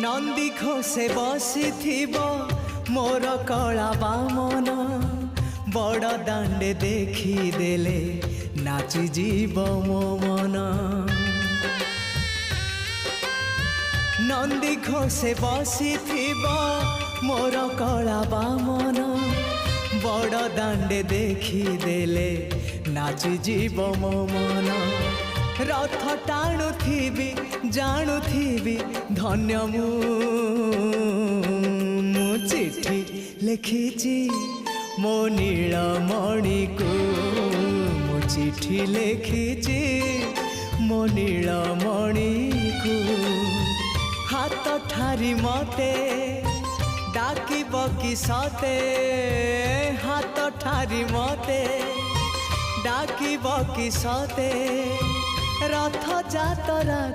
नंदी घोषे बसी मोर कला बामन बड़ दांडे देखी देले नाची जीव मो मन। नंदी घोषे बसी मोर कला बामन बड़ दांडे देखी देले नाची जीव मो मन। रथ टाणुथिबी जाणुथिबी धन्य मु चिट्ठी लिखिची मो नीलमणि को मु चिट्ठी लिखिची मो नीलमणि को। हाथ ठारी मते डाकिब कि सते हाथ ठारी मते डाकिब कि सते रथ जातरा।